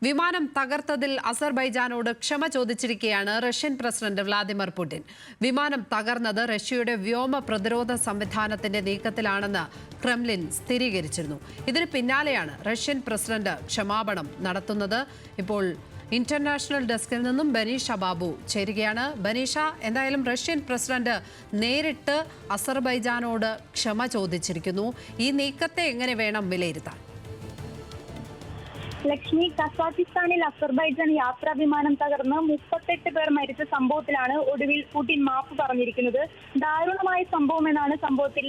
വിമാനം തകർത്തതിൽ അസർബൈജാനോട് ക്ഷമ ചോദിച്ചിരിക്കുകയാണ് Russian president Vladimir Putin. വിമാനം തകർന്നത് റഷ്യയുടെ വ്യോമ പ്രതിരോധ സംവിധാനത്തിന്റെ നീക്കത്തിലാണെന്ന് ക്രെംലിൻ സ്ഥിരീകരിച്ചിരുന്നു. ഇതിന് പിന്നാലെയാണ് റഷ്യൻ പ്രസിഡന്റ് ക്ഷമാപണം നടത്തുന്നത്. ഇപ്പോൾ ഇന്റർനാഷണൽ ഡെസ്കിൽ നിന്നും ബനീഷ ബാബു ചേരുകയാണ്. ബനീഷ, എന്തായാലും റഷ്യൻ പ്രസിഡന്റ് നേരിട്ട് അസർബൈജാനോട് ക്ഷമ ചോദിച്ചിരിക്കുന്നു. ഈ നീക്കത്തെ എങ്ങനെ വേണം വിലയിരുത്താൻ? ലക്ഷ്മി, കസാഖിസ്ഥാനിൽ അസർബൈജാൻ യാത്രാ വിമാനം തകർന്ന് 38 പേർ മരിച്ച സംഭവത്തിലാണ് ഒടുവിൽ പുടിൻ മാപ്പ് പറഞ്ഞിരിക്കുന്നത്. ദാരുണമായ സംഭവം എന്നാണ് സംഭവത്തിൽ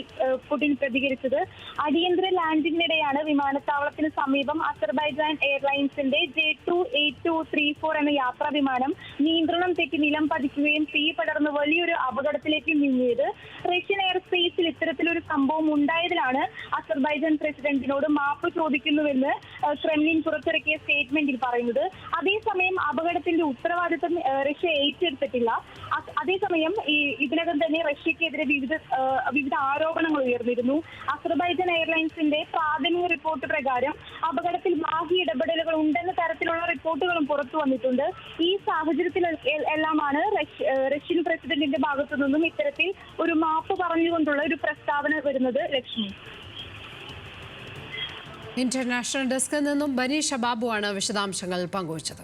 പുടിൻ പ്രതികരിച്ചത്. അടിയന്തര ലാൻഡിങ്ങിനിടെയാണ് വിമാനത്താവളത്തിന് സമീപം അസർബൈജാൻ എയർലൈൻസിന്റെ J28234 എന്ന യാത്രാ വിമാനം നിയന്ത്രണം തെറ്റി നിലം പതിക്കുകയും തീ പടർന്ന് വലിയൊരു അപകടത്തിലേക്ക് നീങ്ങിയത്. റഷ്യൻ എയർ സ്പേസിൽ ഇത്തരത്തിലൊരു സംഭവം ഉണ്ടായതിലാണ് അസർബൈജാൻ പ്രസിഡന്റിനോട് മാപ്പ് ചോദിക്കുന്നുവെന്ന് ക്രെംലിൻ പുറത്തിറക്കിയ സ്റ്റേറ്റ്മെന്റിൽ പറയുന്നത്. അതേസമയം അപകടത്തിന്റെ ഉത്തരവാദിത്വം റഷ്യ ഏറ്റെടുത്തിട്ടില്ല. അതേസമയം ഇതിനകം തന്നെ റഷ്യക്കെതിരെ വിവിധ ആരോപണങ്ങൾ ഉയർന്നിരുന്നു. അസർബൈജാൻ എയർലൈൻസിന്റെ പ്രാഥമിക റിപ്പോർട്ട് പ്രകാരം അപകടത്തിൽ ബാഹ്യ ഇടപെടലുകൾ ഉണ്ടെന്ന തരത്തിലുള്ള റിപ്പോർട്ടുകളും പുറത്തു വന്നിട്ടുണ്ട്. ഈ സാഹചര്യത്തിൽ എല്ലാമാണ് റഷ്യൻ പ്രസിഡന്റിന്റെ ഭാഗത്തു നിന്നും ഇത്തരത്തിൽ ഒരു മാപ്പ് പറഞ്ഞുകൊണ്ടുള്ള ഒരു പ്രസ്താവന വരുന്നത്. ലക്ഷ്മി, ഇന്റർനാഷണൽ ഡെസ്കിൽ നിന്നും ബനീഷ ബാബുവാണ് വിശദാംശങ്ങൾ പങ്കുവച്ചത്.